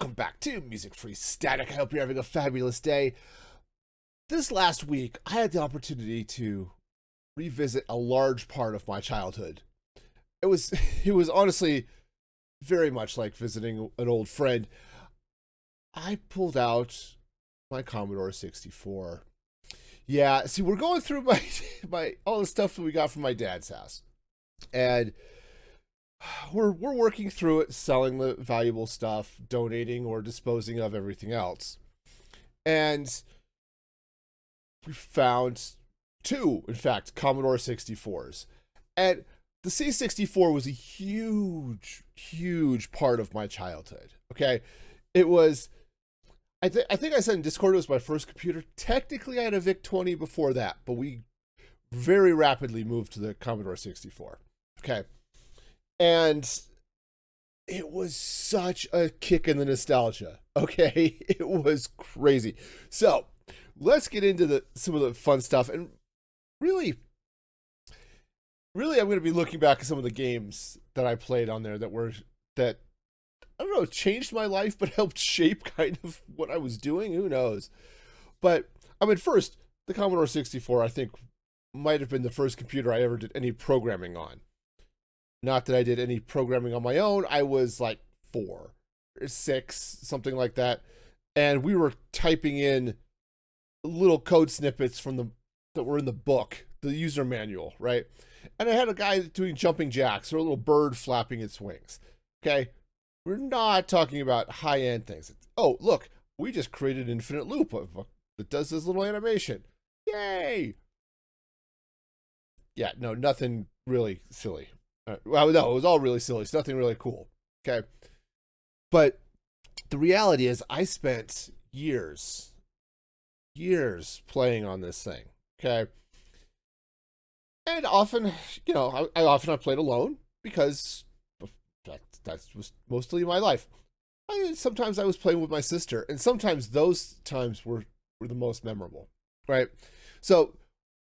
Welcome back to Music Free Static. I hope you're having a fabulous day. This last week, I had the opportunity to revisit a large part of my childhood. It was it was honestly very much like visiting an old friend. I pulled out my Commodore 64. Yeah, see, we're going through my all the stuff that we got from my dad's house. And we're working through it, selling the valuable stuff, donating or disposing of everything else. And we found two, in fact, Commodore 64s. And the C64 was a huge part of my childhood. Okay. It was, I think I said in Discord it was my first computer. Technically, I had a VIC-20 before that, but we very rapidly moved to the Commodore 64. Okay. And it was such a kick in the nostalgia. Okay. It was crazy. So let's get into some of the fun stuff. And really, I'm going to be looking back at some of the games that I played on there that I don't know, changed my life, but helped shape kind of what I was doing. Who knows? But I mean, first, the Commodore 64, I think, might have been the first computer I ever did any programming on. Not that I did any programming on my own. I was like 4 or 6, something like that. And we were typing in little code snippets that were in the book, the user manual, right? And I had a guy doing jumping jacks or a little bird flapping its wings. Okay. We're not talking about high-end things. Oh, look, we just created an infinite loop that does this little animation. Yay! Yeah, no, nothing really silly. Well, no, it was all really silly. It's nothing really cool. Okay. But the reality is I spent years playing on this thing. Okay. And often, I played alone because that was mostly my life. Sometimes I was playing with my sister, and sometimes those times were the most memorable, right? So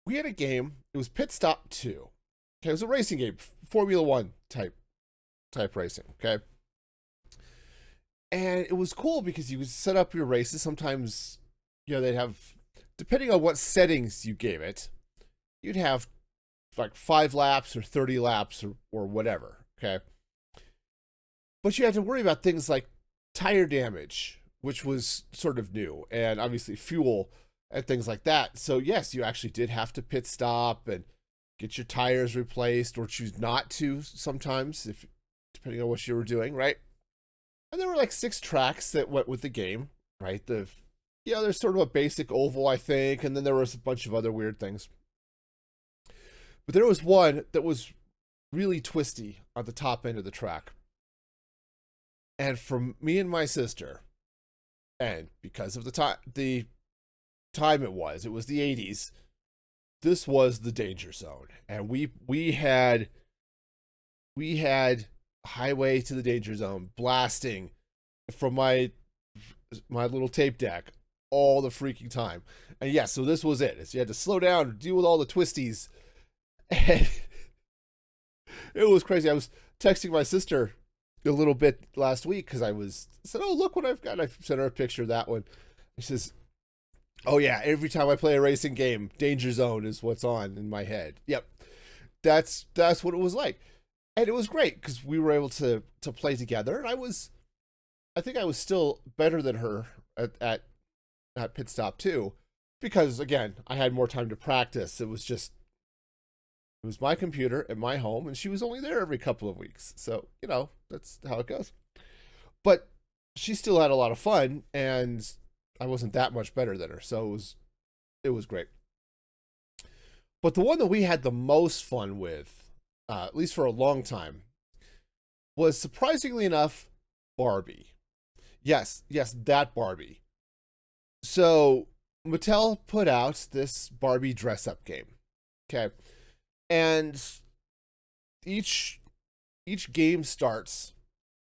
we had a game. It was Pit Stop 2. Okay, it was a racing game, Formula One type racing. Okay, and it was cool because you could set up your races. Sometimes, they'd have, depending on what settings you gave it, you'd have like 5 laps or 30 laps or whatever. Okay, but you had to worry about things like tire damage, which was sort of new, and obviously fuel and things like that. So yes, you actually did have to pit stop and get your tires replaced, or choose not to sometimes, if depending on what you were doing, right? And there were like 6 tracks that went with the game, right? There's sort of a basic oval, I think, and then there was a bunch of other weird things. But there was one that was really twisty on the top end of the track. And for me and my sister, and because of the time it was the 80s, this was the danger zone. And we had Highway to the Danger Zone blasting from my little tape deck all the freaking time. And yeah, so this was it. So you had to slow down, deal with all the twisties. And it was crazy. I was texting my sister a little bit last week because I said, oh, look what I've got. I sent her a picture of that one. She says, oh yeah, every time I play a racing game, Danger Zone is what's on in my head. Yep. That's what it was like. And it was great because we were able to play together. And I think I was still better than her at Pit Stop 2 because, again, I had more time to practice. It was my computer at my home, and she was only there every couple of weeks. So, that's how it goes. But she still had a lot of fun, and I wasn't that much better than her. So it was great. But the one that we had the most fun with, at least for a long time, was, surprisingly enough, Barbie. Yes, that Barbie. So Mattel put out this Barbie dress-up game. Okay. And each game starts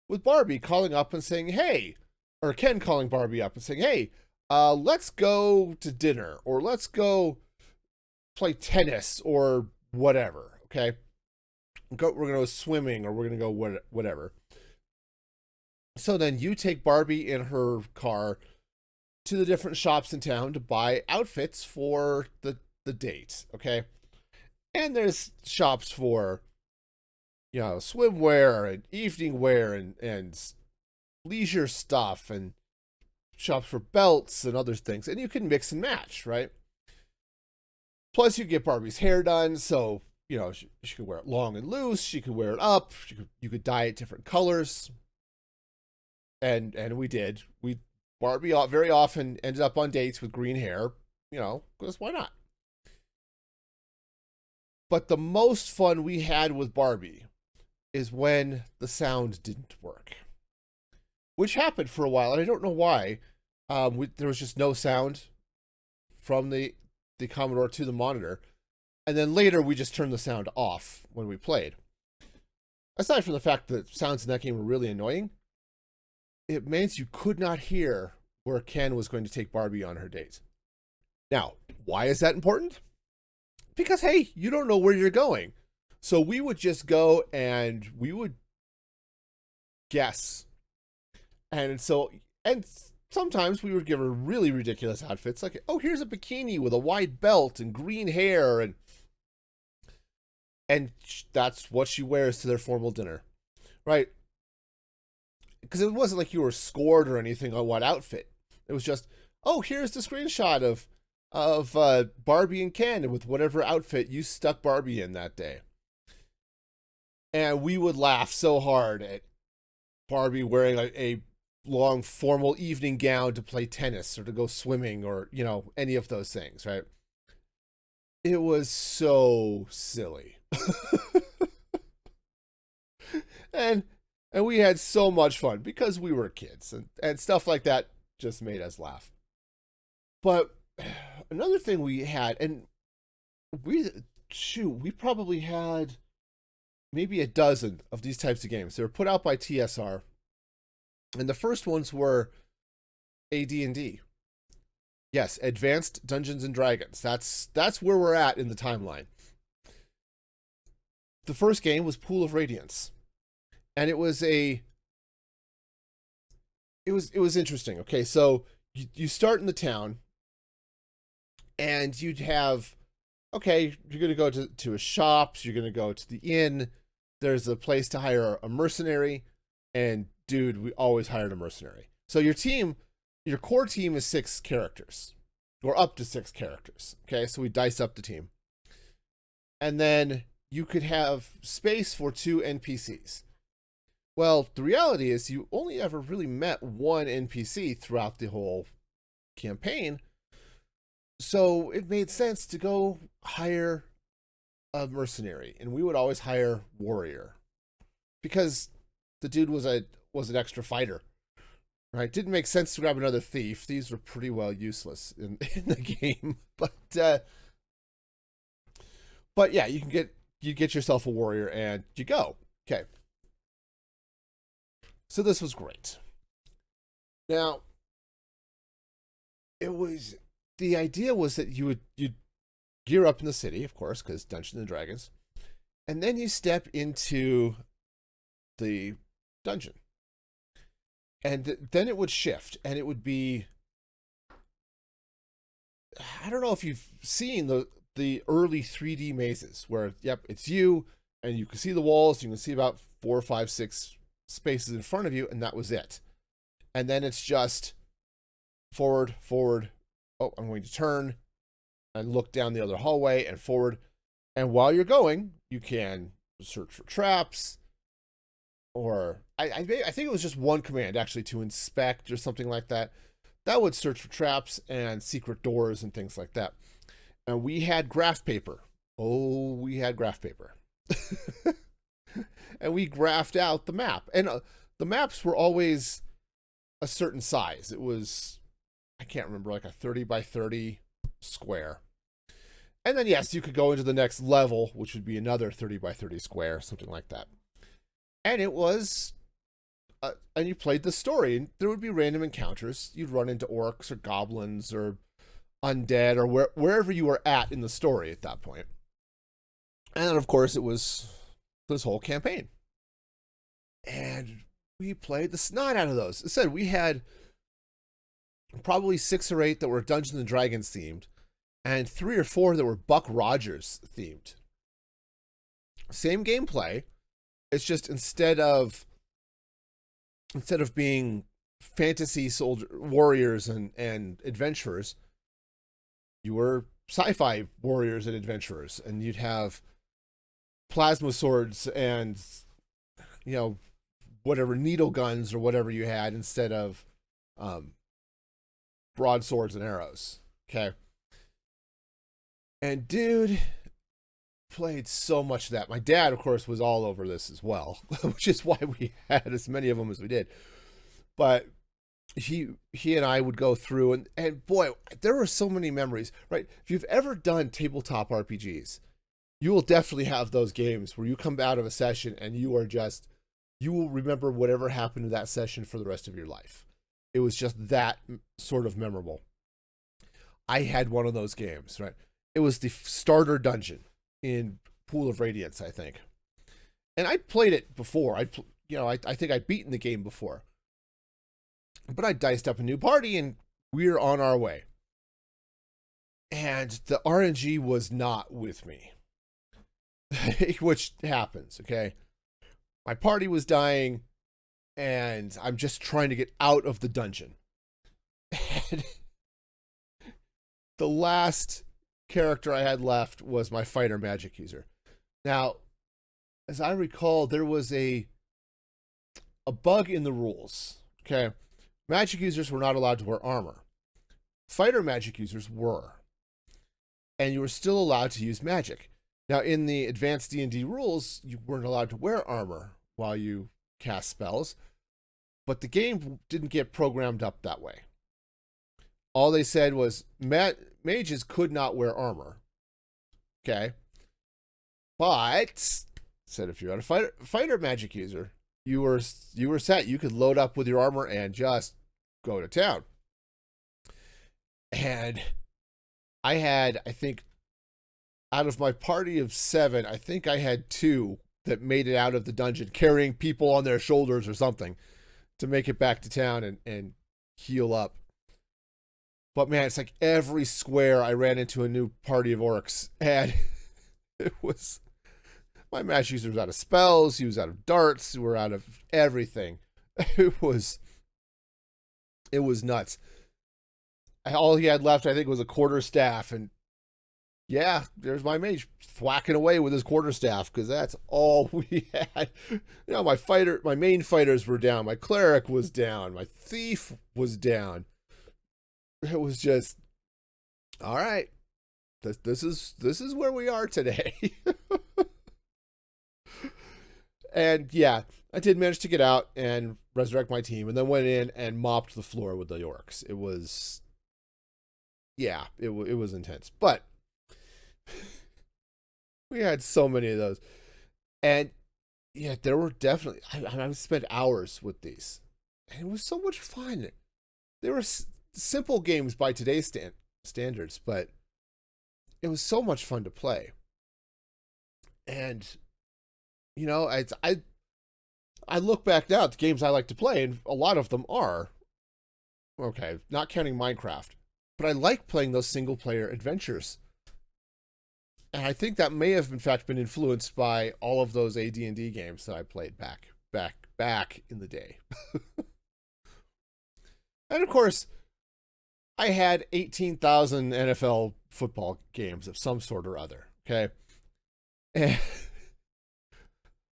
with Barbie calling up and saying, hey, or Ken calling Barbie up and saying, hey, let's go to dinner, or let's go play tennis, or whatever. Okay. We're going to go swimming, or we're going to go whatever. So then you take Barbie in her car to the different shops in town to buy outfits for the date, okay? And there's shops for, swimwear and evening wear and leisure stuff, and shops for belts and other things. And you can mix and match, right? Plus, you get Barbie's hair done, so she could wear it long and loose. She could wear it up. You could dye it different colors, and we did. Barbie very often ended up on dates with green hair, because why not? But the most fun we had with Barbie is when the sound didn't work, which happened for a while, and I don't know why. There was just no sound from the Commodore to the monitor, and then later we just turned the sound off when we played. Aside from the fact that sounds in that game were really annoying, it meant you could not hear where Ken was going to take Barbie on her date. Now, why is that important? Because, hey, you don't know where you're going. So we would just go and we would guess. And sometimes we would give her really ridiculous outfits, like, oh, here's a bikini with a wide belt and green hair, and that's what she wears to their formal dinner, right? Because it wasn't like you were scored or anything on what outfit. It was just, oh, here's the screenshot of Barbie and Ken with whatever outfit you stuck Barbie in that day. And we would laugh so hard at Barbie wearing a long formal evening gown to play tennis or to go swimming or, any of those things, right? It was so silly. and we had so much fun because we were kids, and stuff like that just made us laugh. But another thing we had, and we probably had maybe a dozen of these types of games. They were put out by TSR, and the first ones were AD&D. Yes, Advanced Dungeons and Dragons. That's where we're at in the timeline. The first game was Pool of Radiance, and it was interesting. Okay, so you start in the town, and you'd have, okay, you're going to go to a shop, you're going to go to the inn, there's a place to hire a mercenary, and dude, we always hired a mercenary. So your core team is 6 characters, or up to 6 characters, okay? So we dice up the team. And then you could have space for 2 NPCs. Well, the reality is you only ever really met one NPC throughout the whole campaign, so it made sense to go hire a mercenary, and we would always hire warrior because the dude was an extra fighter, right? Didn't make sense to grab another thief. These were pretty well useless in the game, but yeah, you get yourself a warrior and you go. Okay, so this was great. Now, the idea was that you'd gear up in the city, of course, because Dungeons and Dragons, and then you step into the dungeon, and then it would shift, and it would be, I don't know if you've seen the early 3D mazes where, yep, it's you, and you can see the walls, you can see about 4, 5, 6 spaces in front of you, and that was it. And then it's just forward, oh, I'm going to turn and look down the other hallway and forward. And while you're going, you can search for traps, or I think it was just one command actually to inspect or something like that. That would search for traps and secret doors and things like that. And we had graph paper. Oh, we had graph paper. And we graphed out the map. And the maps were always a certain size. It was, I can't remember, like a 30 by 30 square. And then, yes, you could go into the next level, which would be another 30 by 30 square, something like that. And it was, and you played the story, and there would be random encounters. You'd run into orcs or goblins or undead or wherever you were at in the story at that point. And then, of course, it was this whole campaign. And we played the snot out of those. I said we had probably 6 or 8 that were Dungeons and Dragons themed, and 3 or 4 that were Buck Rogers themed. Same gameplay. It's just instead of being fantasy soldier warriors and adventurers, you were sci-fi warriors and adventurers, and you'd have plasma swords and, you know, whatever needle guns or whatever you had instead of broadswords and arrows. Okay. And dude, played so much of that. My dad, of course, was all over this as well, which is why we had as many of them as we did. But he and I would go through, and boy, there were so many memories, right? If you've ever done tabletop RPGs, you will definitely have those games where you come out of a session and you will remember whatever happened to that session for the rest of your life. It was just that sort of memorable. I had one of those games, right? It was the starter dungeon in Pool of Radiance, I think. And I played it before. I think I'd beaten the game before. But I diced up a new party and we're on our way. And the RNG was not with me. Which happens, okay? My party was dying and I'm just trying to get out of the dungeon. And the last character I had left was my fighter magic user. Now, as I recall, there was a bug in the rules, okay? Magic users were not allowed to wear armor. Fighter magic users were. And you were still allowed to use magic. Now, in the advanced D&D rules, you weren't allowed to wear armor while you cast spells, but the game didn't get programmed up that way. All they said was mages could not wear armor. Okay? But said if you had a fighter magic user, you were set. You could load up with your armor and just go to town. And I had, I think, out of my party of 7, I think I had 2 that made it out of the dungeon carrying people on their shoulders or something to make it back to town and heal up. But man, it's like every square I ran into a new party of orcs, and it was, my match user was out of spells, he was out of darts, we were out of everything. It was nuts. All he had left, I think, was a quarterstaff, and yeah, there's my mage thwacking away with his quarterstaff because that's all we had. You know, my main fighters were down, my cleric was down, my thief was down. It was just, all right, this is where we are today. And yeah, I did manage to get out and resurrect my team, and then went in and mopped the floor with the orcs. It was, yeah, it was intense, but we had so many of those. And yeah, there were definitely, I spent hours with these, and it was so much fun. They were simple games by today's standards, but it was so much fun to play. And you know, I look back now at the games I like to play, and a lot of them are okay, not counting Minecraft, but I like playing those single player adventures. And I think that may have in fact been influenced by all of those AD&D games that I played back in the day. And of course, I had 18,000 NFL football games of some sort or other, okay? And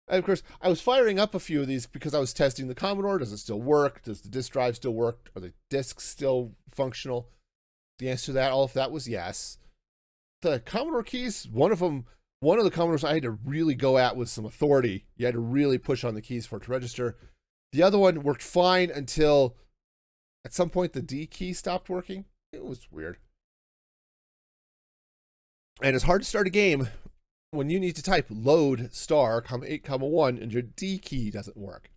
of course, I was firing up a few of these because I was testing the Commodore. Does it still work? Does the disk drive still work? Are the disks still functional? The answer to that, all of that, was yes. The Commodore keys, one of the Commodores I had to really go at with some authority. You had to really push on the keys for it to register. The other one worked fine until at some point the D key stopped working. It was weird. And it's hard to start a game when you need to type load star, 8, 1, and your D key doesn't work.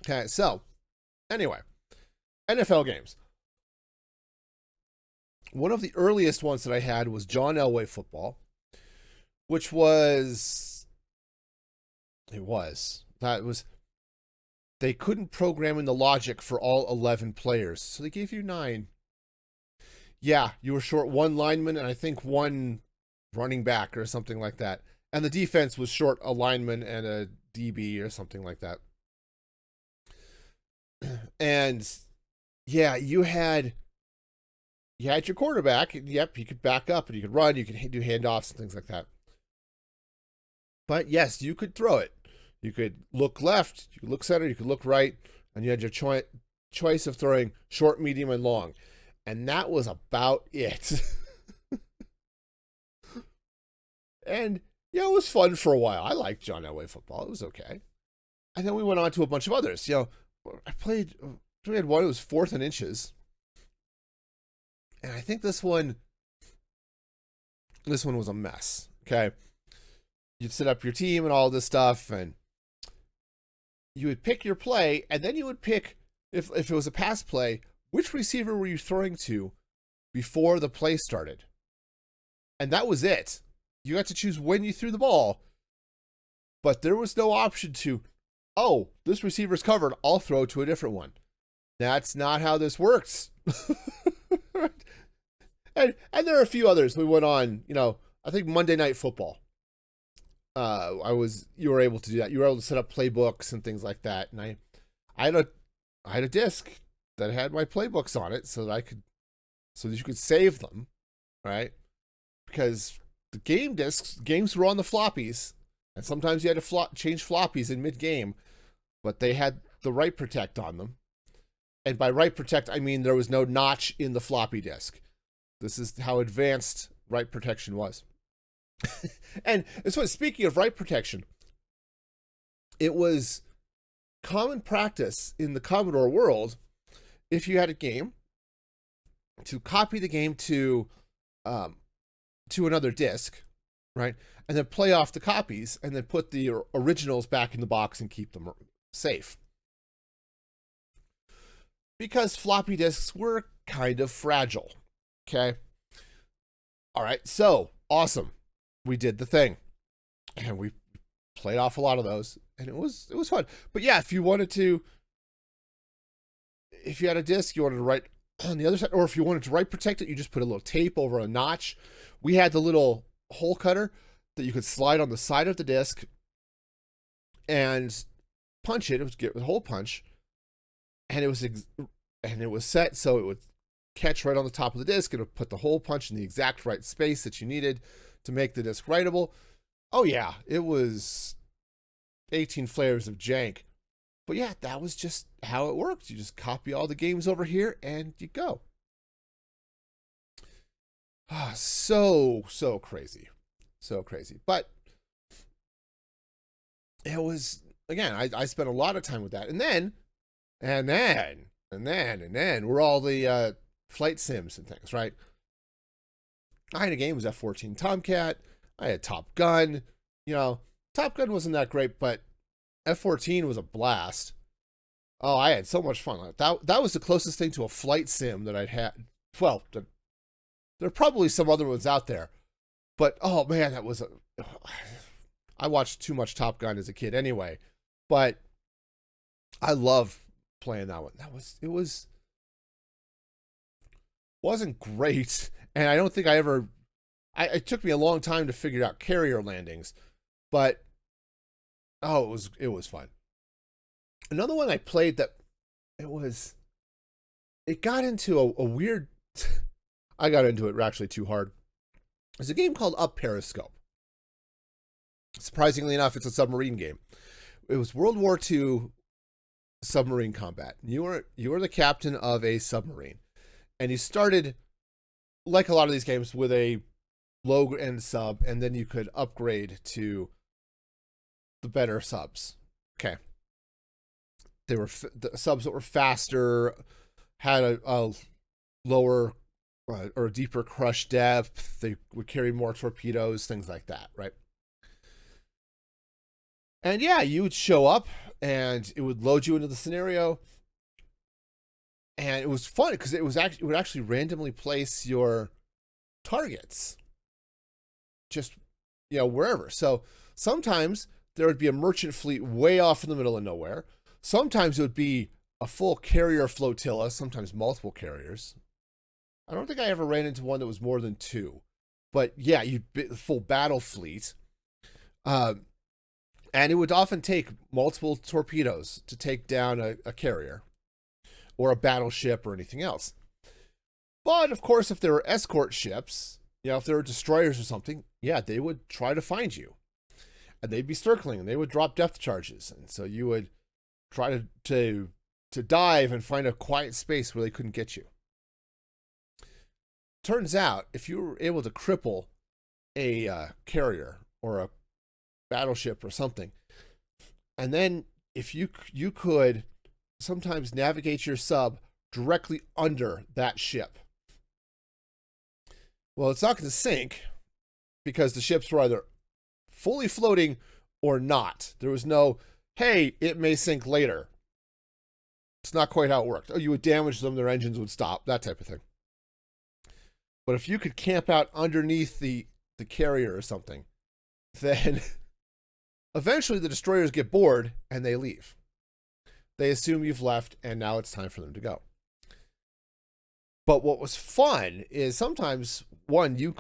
Okay, so anyway, NFL games. One of the earliest ones that I had was John Elway football, which was they couldn't program in the logic for all 11 players, so they gave you 9. Yeah, you were short 1 lineman and I think 1 running back or something like that. And the defense was short a lineman and a DB or something like that. And yeah, you had your quarterback. Yep, you could back up and you could run, you could do handoffs and things like that. But yes, you could throw it. You could look left, you could look center, you could look right, and you had your choice of throwing short, medium, and long. And that was about it. And yeah, it was fun for a while. I liked John Elway football. It was okay. And then we went on to a bunch of others. We had one that was 4th and inches. And I think this one was a mess. Okay. You'd set up your team and all this stuff, and you would pick your play, and then you would pick, if it was a pass play, which receiver were you throwing to before the play started? And that was it. You got to choose when you threw the ball, but there was no option to, oh, this receiver's covered, I'll throw to a different one. That's not how this works. and there are a few others. We went on, I think Monday Night Football. You were able to do that. You were able to set up playbooks and things like that. And I had a disc that had my playbooks on it so that you could save them, right? Because the games were on the floppies, and sometimes you had to change floppies in mid-game, but they had the write protect on them. And by write protect, I mean there was no notch in the floppy disk. This is how advanced write protection was. And it's funny, speaking of write protection, it was common practice in the Commodore world, if you had a game, to copy the game to another disk, right? And then play off the copies and then put the originals back in the box and keep them safe. Because floppy disks were kind of fragile, okay? All right, so awesome. We did the thing, and we played off a lot of those, and it was fun. But yeah, if you had a disc, you wanted to write on the other side, or if you wanted to write protect it, you just put a little tape over a notch. We had the little hole cutter that you could slide on the side of the disc and punch it. It was get a hole punch, and it was set so it would catch right on the top of the disc. It would put the hole punch in the exact right space that you needed to make the disc writable. Oh yeah, it was 18 flavors of jank. But yeah, that was just how it worked. You just copy all the games over here and you go. So crazy. So crazy. But it was, again, I spent a lot of time with that. And then were all the flight sims and things, right? I had a game, it was F-14 Tomcat. I had Top Gun. Top Gun wasn't that great, but F-14 was a blast. Oh, I had so much fun. That was the closest thing to a flight sim that I'd had. Well, there are probably some other ones out there, but oh man, I watched too much Top Gun as a kid anyway, but I love playing that one. Wasn't great, and I don't think it took me a long time to figure out carrier landings, but oh, it was fun. Another one I played that it got into a weird, I got into it actually too hard. It's a game called Up Periscope. Surprisingly enough, it's a submarine game. It was World War II submarine combat. You were the captain of a submarine, and you started, like a lot of these games, with a low end sub, and then you could upgrade to the better subs. Okay. They were the subs that were faster, had a lower or a deeper crush depth. They would carry more torpedoes, things like that, right? And yeah, you would show up and it would load you into the scenario. And it was fun because it would actually randomly place your targets just, wherever. So sometimes there would be a merchant fleet way off in the middle of nowhere. Sometimes it would be a full carrier flotilla, sometimes multiple carriers. I don't think I ever ran into one that was more than 2. But yeah, you'd be the full battle fleet. And it would often take multiple torpedoes to take down a carrier or a battleship or anything else. But of course, if there were escort ships, if there were destroyers or something, yeah, they would try to find you. And they'd be circling and they would drop depth charges. And so you would try to dive and find a quiet space where they couldn't get you. Turns out, if you were able to cripple a carrier or a battleship or something, and then if you could sometimes navigate your sub directly under that ship. Well, it's not going to sink because the ships were either fully floating or not. There was no, hey, it may sink later. It's not quite how it worked. Oh, you would damage them, their engines would stop, that type of thing. But if you could camp out underneath the carrier or something, then eventually the destroyers get bored and they leave. They assume you've left and now it's time for them to go. But what was fun is sometimes, one, you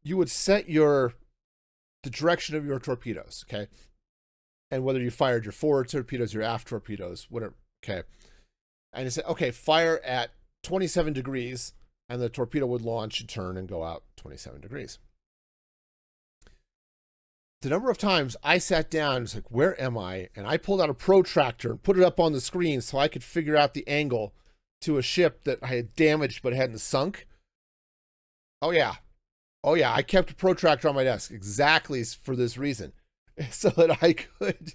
would set the direction of your torpedoes, okay? And whether you fired your forward torpedoes, your aft torpedoes, whatever, okay? And you say, okay, fire at 27 degrees, and the torpedo would launch and turn and go out 27 degrees. The number of times I sat down and was like, where am I? And I pulled out a protractor and put it up on the screen so I could figure out the angle to a ship that I had damaged but hadn't sunk. Oh yeah, I kept a protractor on my desk exactly for this reason, so that I could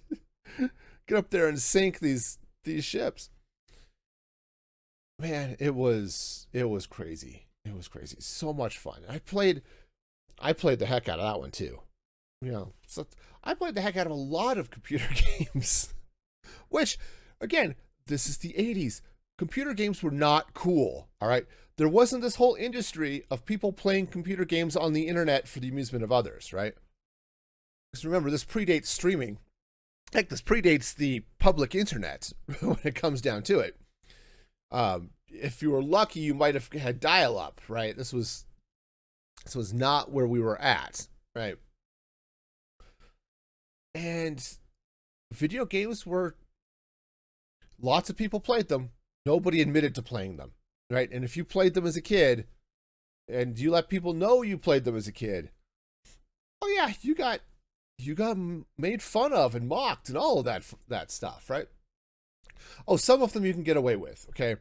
get up there and sink these ships. Man, it was crazy. It was crazy. So much fun. I played the heck out of that one too. So I played the heck out of a lot of computer games, which, again, this is the 80s. Computer games were not cool, all right? There wasn't this whole industry of people playing computer games on the internet for the amusement of others, right? Because remember, this predates streaming. Heck, this predates the public internet when it comes down to it. If you were lucky, you might have had dial-up, right? This was not where we were at, right? And video games lots of people played them. Nobody admitted to playing them, right? And if you played them as a kid and you let people know you played them as a kid, oh yeah, you got made fun of and mocked and all of that stuff, right? Oh, some of them you can get away with, okay?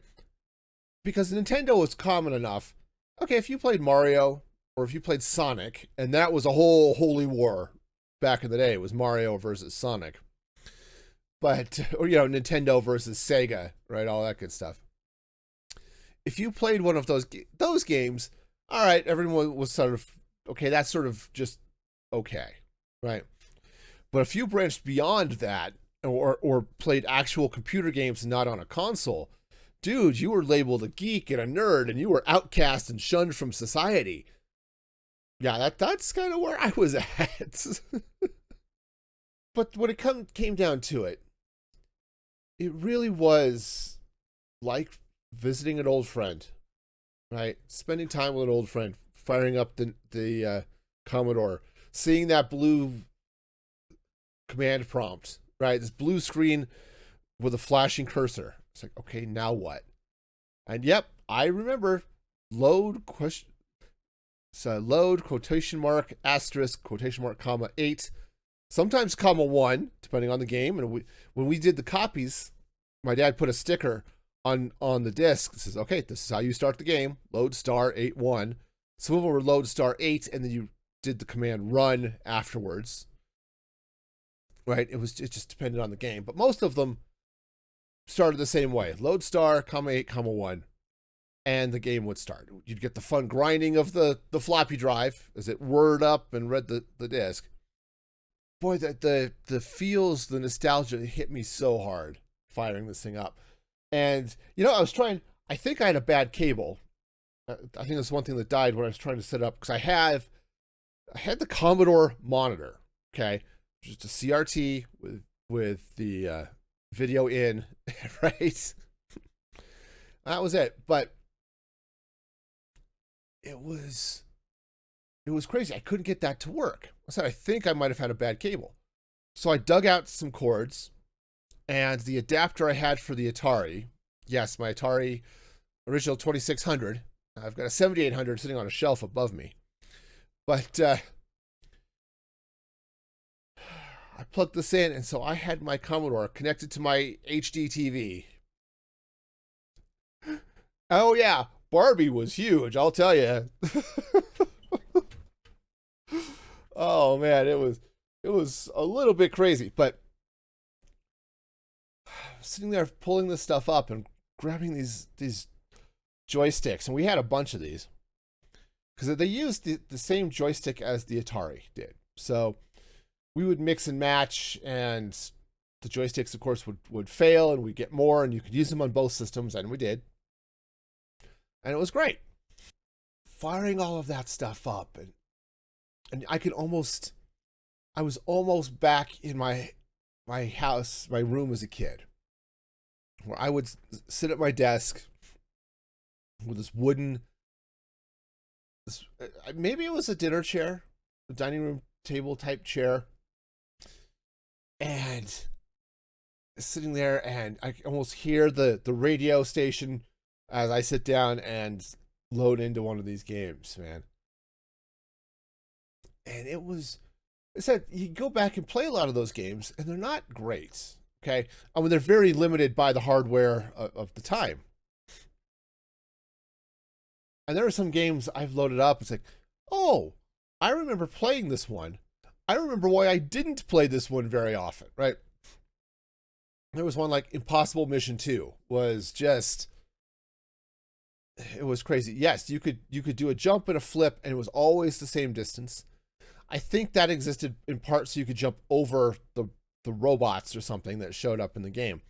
Because Nintendo was common enough. Okay, if you played Mario or if you played Sonic, and that was a whole holy war back in the day, it was Mario versus Sonic. But, or, Nintendo versus Sega, right? All that good stuff. If you played one of those games, all right, everyone was sort of, okay, that's sort of just okay, right? But if you branched beyond that, or played actual computer games and not on a console, dude, you were labeled a geek and a nerd, and you were outcast and shunned from society. Yeah, that's kind of where I was at. But when it came down to it, it really was like visiting an old friend, right? Spending time with an old friend, firing up the Commodore, seeing that blue command prompt, right? This blue screen with a flashing cursor. It's like, okay, now what? And yep, I remember load quotation mark asterisk quotation mark comma 8, sometimes comma 1, depending on the game. And when we did the copies, my dad put a sticker on the disc that says, okay, this is how you start the game, load star 8-1. Some of them were load star 8, and then you did the command run afterwards, right? It just depended on the game, but most of them started the same way, load star comma 8 comma 1, and the game would start. You'd get the fun grinding of the floppy drive as it whirred up and read the disc. Boy, the feels, the nostalgia hit me so hard firing this thing up. And, I think I had a bad cable. I think that's one thing that died when I was trying to set it up, because I had the Commodore monitor, okay? Just a CRT with with the video in, right? That was it. But it was crazy. I couldn't get that to work. I said I think I might have had a bad cable. So I dug out some cords, and the adapter I had for the Atari. Yes, my Atari original 2600. I've got a 7800 sitting on a shelf above me. But I plugged this in, and so I had my Commodore connected to my HD TV. Oh yeah, Barbie was huge, I'll tell you. Oh man, it was a little bit crazy, but sitting there pulling this stuff up and grabbing these joysticks, and we had a bunch of these because they used the same joystick as the Atari did. So we would mix and match, and the joysticks, of course, would fail, and we'd get more, and you could use them on both systems, and we did. And it was great. Firing all of that stuff up, and I was almost back in my house, my room as a kid, where I would sit at my desk with this wooden, maybe it was a dinner chair, a dining room table type chair, and sitting there, and I almost hear the radio station as I sit down and load into one of these games, man. And I said, you go back and play a lot of those games, and they're not great. Okay, I mean, they're very limited by the hardware of the time. And there are some games I've loaded up. It's like, oh, I remember playing this one. I remember why I didn't play this one very often, right? There was one like Impossible Mission 2 was just, it was crazy. Yes, you could do a jump and a flip, and it was always the same distance. I think that existed in part so you could jump over the robots or something that showed up in the game.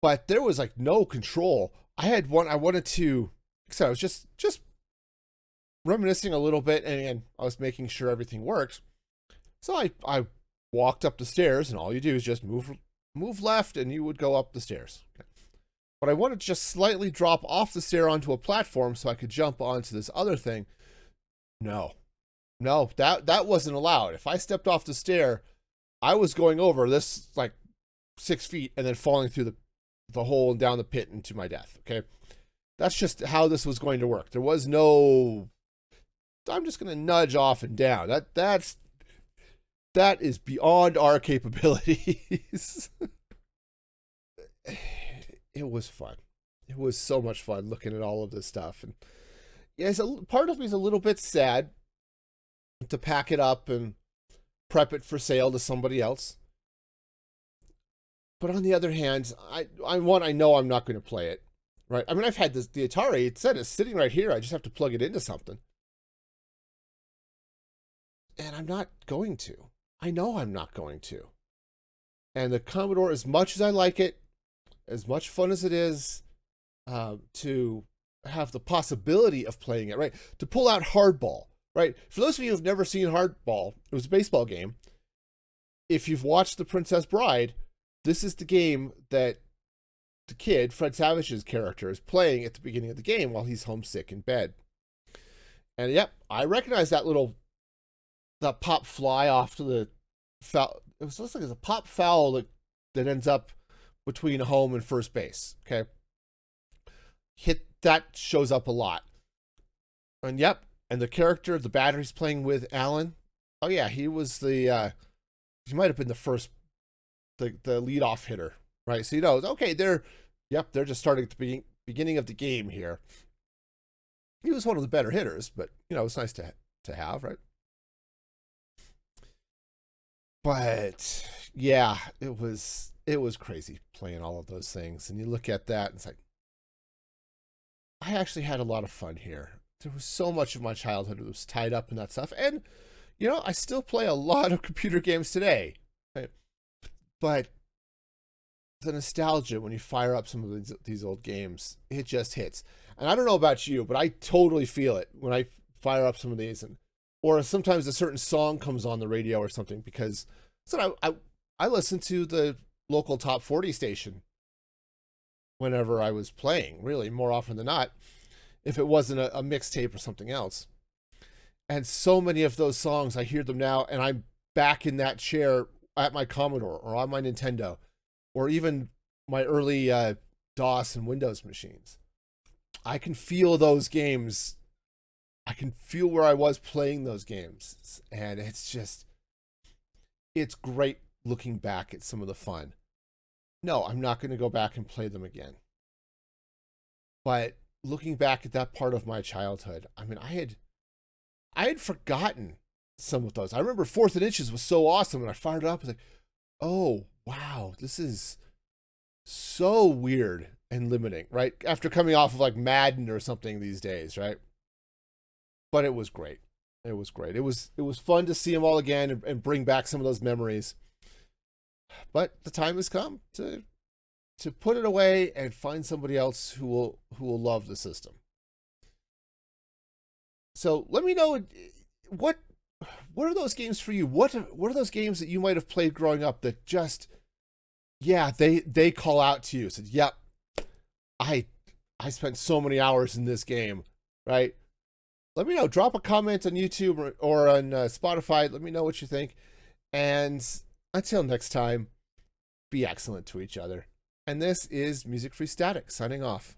But there was like no control. I had one I wanted to, so I was just reminiscing a little bit, and I was making sure everything worked. So I walked up the stairs, and all you do is just move left, and you would go up the stairs. Okay. But I wanted to just slightly drop off the stair onto a platform so I could jump onto this other thing. No, that wasn't allowed. If I stepped off the stair, I was going over this like 6 feet and then falling through the hole and down the pit into my death. Okay, that's just how this was going to work. There was no, I'm just going to nudge off and down. That is beyond our capabilities. It was fun. It was so much fun looking at all of this stuff. And yeah, part of me is a little bit sad to pack it up and prep it for sale to somebody else. But on the other hand, I know I'm not going to play it, right? I mean, I've had the Atari. It said it's sitting right here. I just have to plug it into something. And I'm not going to. I know I'm not going to. And the Commodore, as much as I like it, as much fun as it is to have the possibility of playing it, right? To pull out Hardball, right? For those of you who've never seen Hardball, it was a baseball game. If you've watched The Princess Bride, this is the game that the kid, Fred Savage's character, is playing at the beginning of the game while he's homesick in bed. And yep, I recognize that pop fly off to the foul. It was looks like it's a pop foul that ends up between home and first base. Okay, that shows up a lot. And yep, and the character, the batter he's playing with, Alan. Oh yeah, he was he might have been the leadoff hitter, right? So you know, okay, they're just starting at the beginning of the game here. He was one of the better hitters, but you know, it's nice to have, right? But yeah, it was crazy playing all of those things. And you look at that and it's like, I actually had a lot of fun here. There was so much of my childhood that was tied up in that stuff. And, you know, I still play a lot of computer games today. Right? But the nostalgia when you fire up some of these old games, it just hits. And I don't know about you, but I totally feel it when I fire up some of these, or sometimes a certain song comes on the radio or something, because So I listened to the local top 40 station whenever I was playing, really, more often than not, if it wasn't a mixtape or something else. And so many of those songs, I hear them now, and I'm back in that chair at my Commodore or on my Nintendo, or even my early DOS and Windows machines. I can feel those games. I can feel where I was playing those games. And it's great looking back at some of the fun. No, I'm not going to go back and play them again. But looking back at that part of my childhood, I mean, I had forgotten some of those. I remember Fourth and Inches was so awesome, and I fired it up. I was like, oh, wow, this is so weird and limiting, right? After coming off of like Madden or something these days, right? But it was great. It was great. It was fun to see them all again and bring back some of those memories. But the time has come to put it away and find somebody else who will love the system. So let me know what are those games for you? What are those games that you might have played growing up that just, yeah, they call out to you, said, yep, I spent so many hours in this game, right? Let me know. Drop a comment on YouTube or on Spotify. Let me know what you think. And until next time, be excellent to each other. And this is Music Free Static signing off.